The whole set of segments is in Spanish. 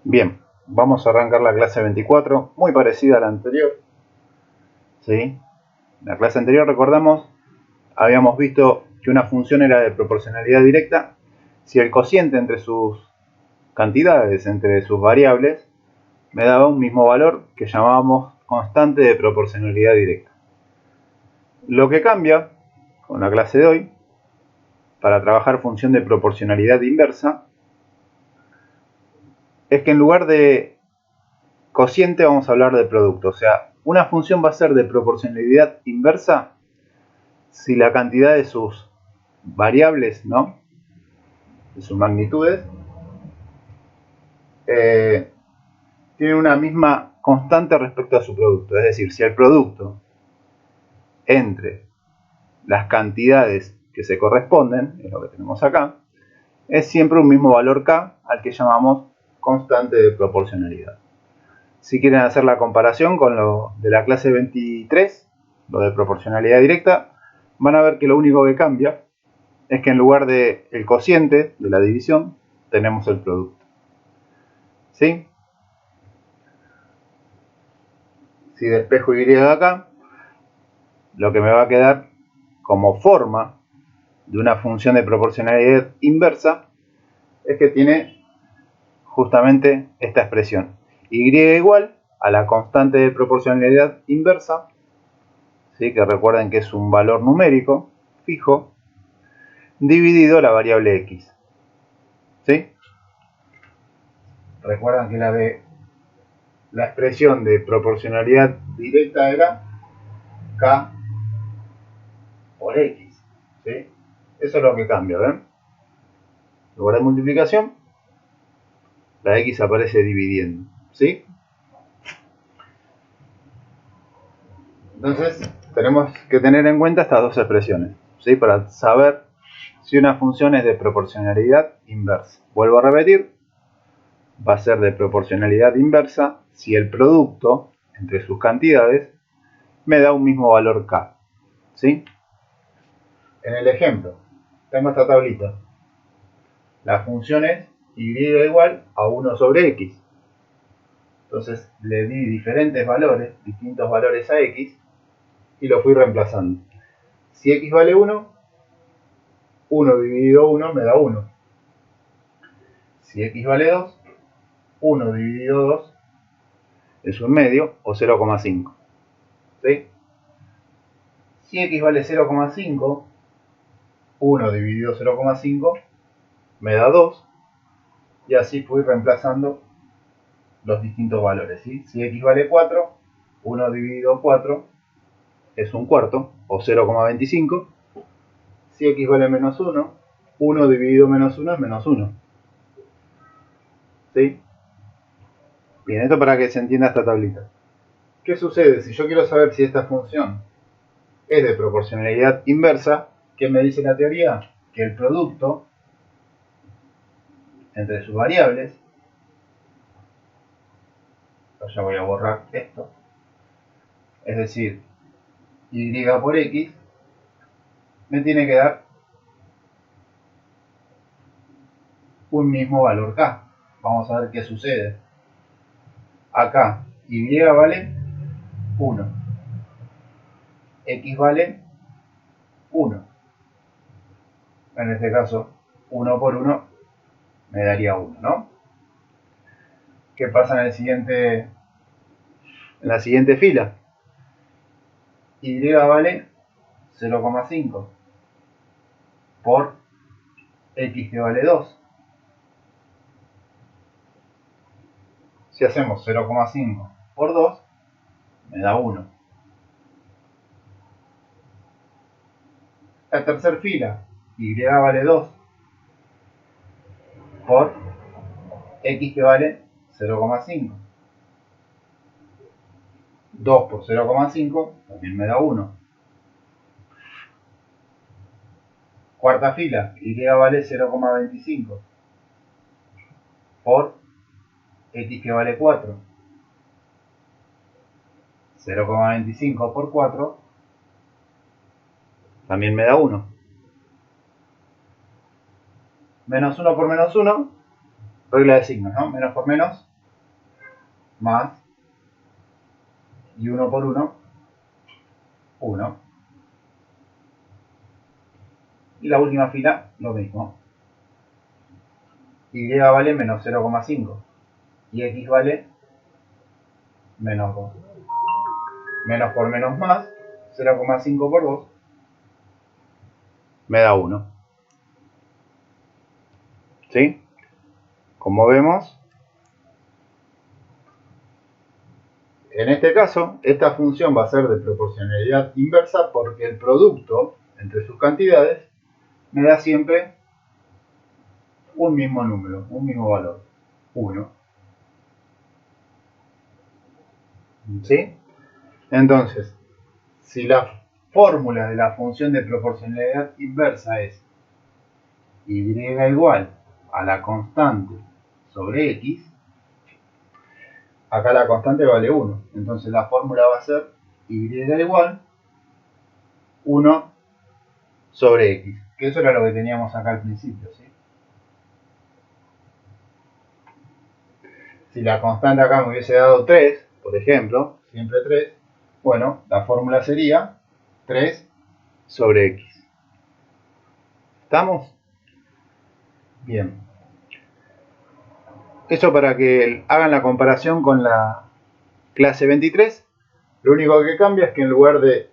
Bien, vamos a arrancar la clase 24, muy parecida a la anterior. ¿Sí? La clase anterior, recordamos, habíamos visto que una función era de proporcionalidad directa si el cociente entre sus cantidades, entre sus variables, me daba un mismo valor que llamábamos constante de proporcionalidad directa. Lo que cambia con la clase de hoy, para trabajar función de proporcionalidad inversa, es que en lugar de cociente vamos a hablar de producto. O sea, una función va a ser de proporcionalidad inversa si la cantidad de sus variables, ¿no?, de sus magnitudes, tiene una misma constante respecto a su producto. Es decir, si el producto entre las cantidades que se corresponden, es lo que tenemos acá, es siempre un mismo valor k al que llamamos constante de proporcionalidad. Si quieren hacer la comparación con lo de la clase 23, lo de proporcionalidad directa, van a ver que lo único que cambia es que en lugar del cociente de la división, tenemos el producto. ¿Sí? Si despejo y acá, lo que me va a quedar como forma de una función de proporcionalidad inversa es que tiene justamente esta expresión. Y igual a la constante de proporcionalidad inversa, ¿sí?, que recuerden que es un valor numérico fijo, dividido la variable x. ¿Sí? Recuerdan que la expresión de proporcionalidad directa era k por x. ¿Sí? Eso es lo que cambia, ¿ven? En lugar de multiplicación, la x aparece dividiendo. ¿Sí? Entonces, tenemos que tener en cuenta estas dos expresiones, ¿sí?, para saber si una función es de proporcionalidad inversa. Vuelvo a repetir, va a ser de proporcionalidad inversa si el producto entre sus cantidades me da un mismo valor k. ¿Sí? En el ejemplo, tengo esta tablita. La función es y igual a 1 sobre x. Entonces le di diferentes valores, distintos valores a x, y lo fui reemplazando. Si x vale 1, 1 dividido 1 me da 1. Si x vale 2, 1 dividido 2 es un medio o 0,5. ¿Sí? Si x vale 0,5, 1 dividido 0,5 me da 2, y así fui reemplazando los distintos valores. ¿Sí? Si x vale 4, 1 dividido 4 es un cuarto o 0,25. Si x vale menos 1, 1 dividido menos 1 es menos 1. ¿Sí? Bien, esto para que se entienda esta tablita. ¿Qué sucede si yo quiero saber si esta función es de proporcionalidad inversa? ¿Qué me dice la teoría? Que el producto entre sus variables, ya voy a borrar esto, es decir, y por x, me tiene que dar un mismo valor k. Vamos a ver qué sucede. Acá y vale 1, x vale 1. En este caso, 1 por 1 me daría 1, ¿no? ¿Qué pasa en la siguiente fila? Y vale 0,5 por x que vale 2. Si hacemos 0,5 por 2, me da 1. La tercera fila, y vale 2 por x que vale 0,5. 2 por 0,5 también me da 1. Cuarta fila, y vale 0,25 por x que vale 4. 0,25 por 4 también me da 1. Menos 1 por menos 1, regla de signos, ¿no? Menos por menos más, y 1 por 1, 1. Y la última fila, lo mismo. Y vale menos 0,5 y x vale menos 2. Menos por menos más, 0,5 por 2, me da 1. ¿Sí? Como vemos, en este caso, esta función va a ser de proporcionalidad inversa porque el producto entre sus cantidades me da siempre un mismo número, un mismo valor, 1. ¿Sí? Entonces, si la fórmula de la función de proporcionalidad inversa es y igual a la constante sobre x, acá la constante vale 1. Entonces la fórmula va a ser y igual 1 sobre x. Que eso era lo que teníamos acá al principio, ¿sí? Si la constante acá me hubiese dado 3, por ejemplo, siempre 3, bueno, la fórmula sería 3 sobre x. ¿Estamos? Bien. Eso para que hagan la comparación con la clase 23. Lo único que cambia es que en lugar de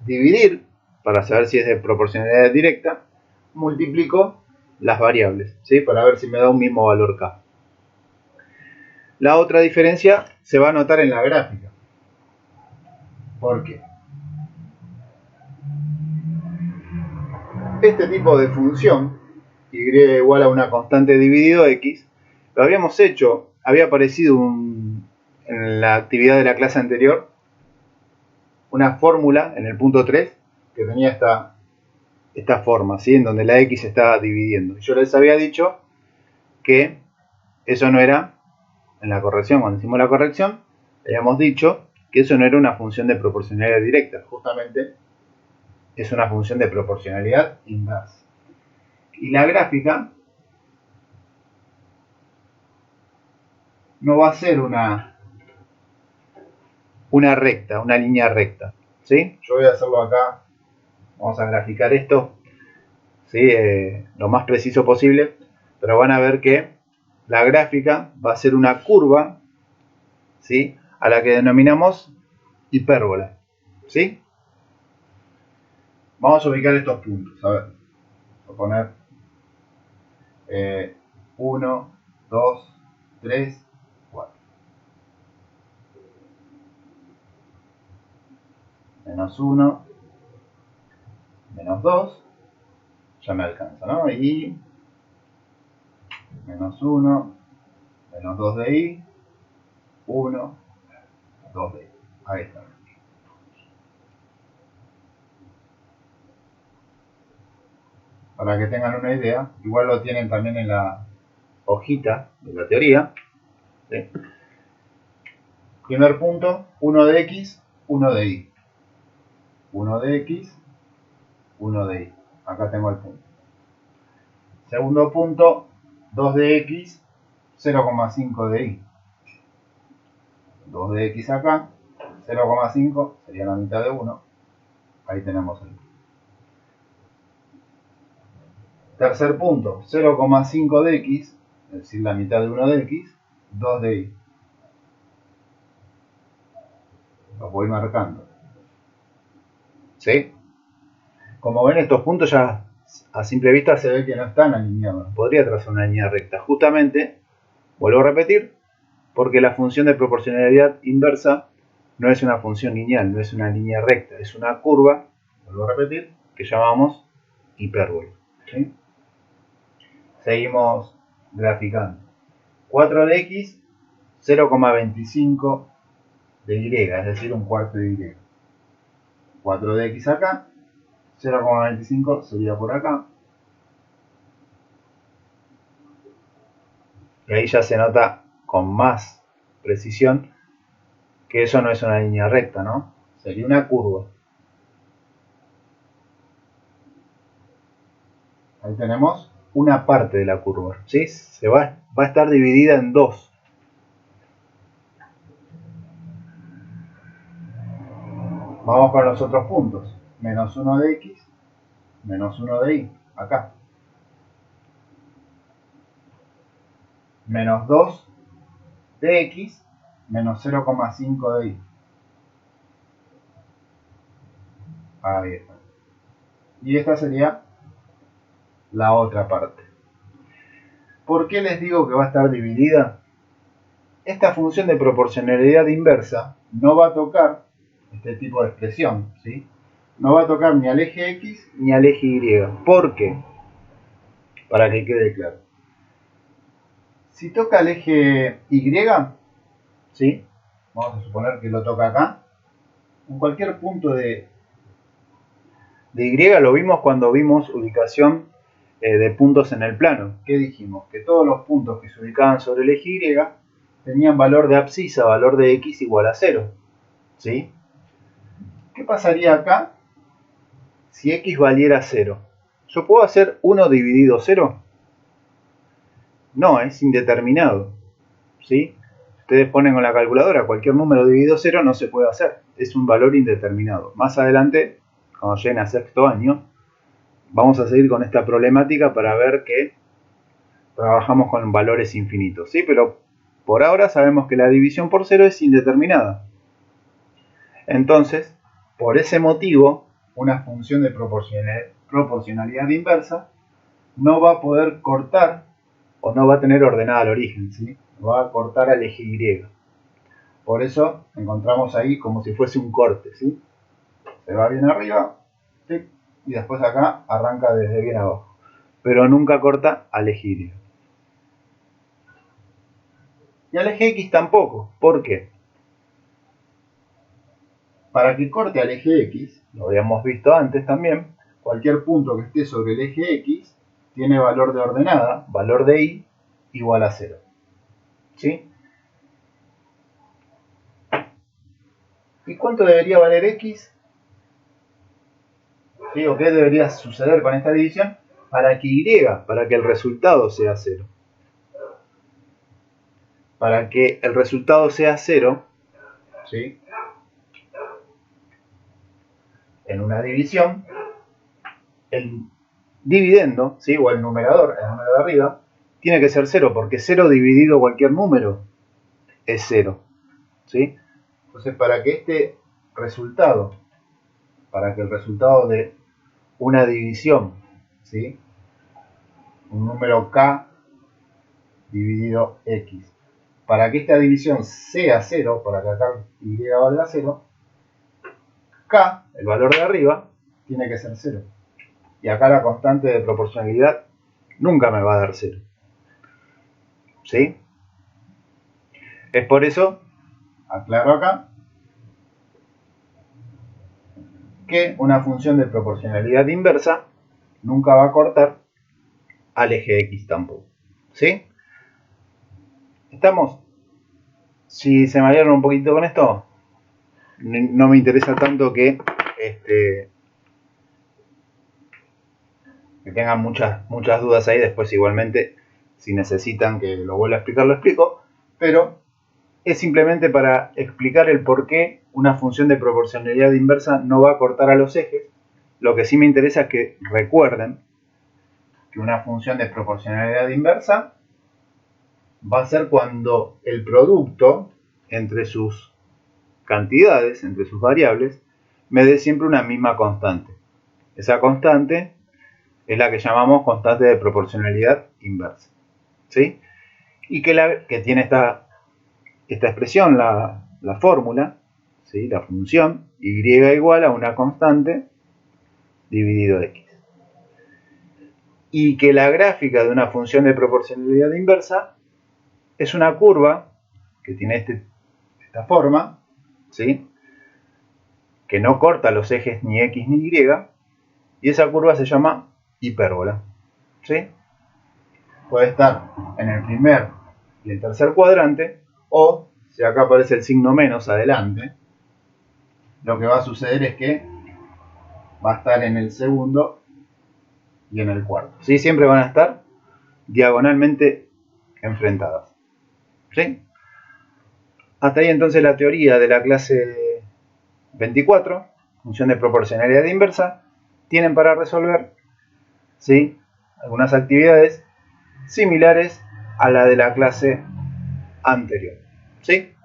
dividir, para saber si es de proporcionalidad directa, multiplico las variables, ¿sí? Para ver si me da un mismo valor k. La otra diferencia se va a notar en la gráfica. ¿Por qué? Este tipo de función, y igual a una constante dividido x, lo habíamos hecho, había aparecido en la actividad de la clase anterior, una fórmula en el punto 3 que tenía esta forma, ¿sí? En donde la x se estaba dividiendo. Yo les había dicho que eso no era, en la corrección, cuando hicimos la corrección, habíamos dicho que eso no era una función de proporcionalidad directa, justamente es una función de proporcionalidad inversa. Y la gráfica no va a ser una recta, una línea recta, ¿sí? Yo voy a hacerlo acá, vamos a graficar esto, ¿sí? Lo más preciso posible, pero van a ver que la gráfica va a ser una curva, ¿sí? A la que denominamos hipérbola, ¿sí? Vamos a ubicar estos puntos, a ver, voy a poner 1, 2, 3, 4. Menos 1, menos 2, ya me alcanza, ¿no? Y menos 1, menos 2 de i, 1, 2 de i. Ahí está. Para que tengan una idea, igual lo tienen también en la hojita de la teoría. ¿Sí? Primer punto, 1 de x, 1 de y. 1 de x, 1 de y. Acá tengo el punto. Segundo punto, 2 de x, 0,5 de y. 2 de x acá, 0,5 sería la mitad de 1. Ahí tenemos el punto. Tercer punto, 0,5 de x, es decir, la mitad de 1 de x, 2 de y. Los voy marcando. ¿Sí? Como ven, estos puntos ya a simple vista se ve que no están alineados. Podría trazar una línea recta. Justamente, vuelvo a repetir, porque la función de proporcionalidad inversa no es una función lineal, no es una línea recta, es una curva, vuelvo a repetir, que llamamos hipérbola. ¿Sí? Seguimos graficando. 4 de x, 0,25 de y, es decir, un cuarto de y. 4 de x acá, 0,25 sería por acá. Y ahí ya se nota con más precisión que eso no es una línea recta, ¿no? Sería una curva. Ahí tenemos una parte de la curva, ¿sí? Va a estar dividida en dos. Vamos con los otros puntos. Menos 1 de x, menos 1 de y, acá. Menos 2 de x, menos 0,5 de y. Ahí está. Y esta sería la otra parte. ¿Por qué les digo que va a estar dividida? Esta función de proporcionalidad inversa no va a tocar este tipo de expresión, ¿sí? No va a tocar ni al eje x ni al eje y. ¿Por qué? Para que quede claro. Si toca al eje y, ¿sí? Vamos a suponer que lo toca acá. En cualquier punto de y lo vimos cuando vimos ubicación de puntos en el plano. ¿Qué dijimos? Que todos los puntos que se ubicaban sobre el eje y tenían valor de abscisa, valor de x igual a 0. ¿Sí? ¿Qué pasaría acá si x valiera 0? ¿Yo puedo hacer 1 dividido 0? No, es indeterminado. ¿Sí? Ustedes ponen con la calculadora cualquier número dividido 0, no se puede hacer. Es un valor indeterminado. Más adelante, cuando lleguen a sexto año, vamos a seguir con esta problemática para ver que trabajamos con valores infinitos. ¿Sí? Pero por ahora sabemos que la división por 0 es indeterminada. Entonces, por ese motivo, una función de proporcionalidad inversa no va a poder cortar o no va a tener ordenada al origen, ¿sí? Va a cortar al eje y. Por eso encontramos ahí como si fuese un corte, ¿sí? Se va bien arriba, ¿sí? Y después acá arranca desde bien abajo, pero nunca corta al eje y. Y al eje x tampoco. ¿Por qué? Para que corte al eje x, lo habíamos visto antes también, cualquier punto que esté sobre el eje x tiene valor de ordenada, valor de y, igual a 0. ¿Sí? ¿Y cuánto debería valer x? ¿Sí? ¿O qué debería suceder con esta división? Para que el resultado sea 0. Para que el resultado sea 0, ¿sí? En una división, el dividendo, ¿sí? O el número de arriba, tiene que ser 0, porque 0 dividido cualquier número es 0. ¿Sí? Entonces, para que el resultado de una división, ¿sí? Un número k dividido x, para que esta división sea 0, para que acá y valga 0, k, el valor de arriba, tiene que ser 0. Y acá la constante de proporcionalidad nunca me va a dar 0. ¿Sí? Es por eso, aclaro acá, que una función de proporcionalidad inversa nunca va a cortar al eje x tampoco. ¿Sí? ¿Estamos? Si se marearon un poquito con esto, no me interesa tanto que tengan muchas dudas ahí. Después igualmente, si necesitan que lo vuelva a explicar, lo explico. Pero es simplemente para explicar el por qué una función de proporcionalidad inversa no va a cortar a los ejes. Lo que sí me interesa es que recuerden que una función de proporcionalidad inversa va a ser cuando el producto entre sus cantidades, entre sus variables, me dé siempre una misma constante. Esa constante es la que llamamos constante de proporcionalidad inversa. ¿Sí? Y que tiene esta expresión, la fórmula, ¿sí? La función y igual a una constante dividido x. Y que la gráfica de una función de proporcionalidad inversa es una curva que tiene esta forma, ¿sí? Que no corta los ejes ni x ni y, y esa curva se llama hipérbola. ¿Sí? Puede estar en el primer y el tercer cuadrante, o si acá aparece el signo menos adelante, lo que va a suceder es que va a estar en el segundo y en el cuarto. ¿Sí? Siempre van a estar diagonalmente enfrentadas. ¿Sí? Hasta ahí entonces la teoría de la clase 24. función de proporcionalidad inversa, tienen para resolver, ¿sí?, algunas actividades similares a la de la clase anterior, ¿sí?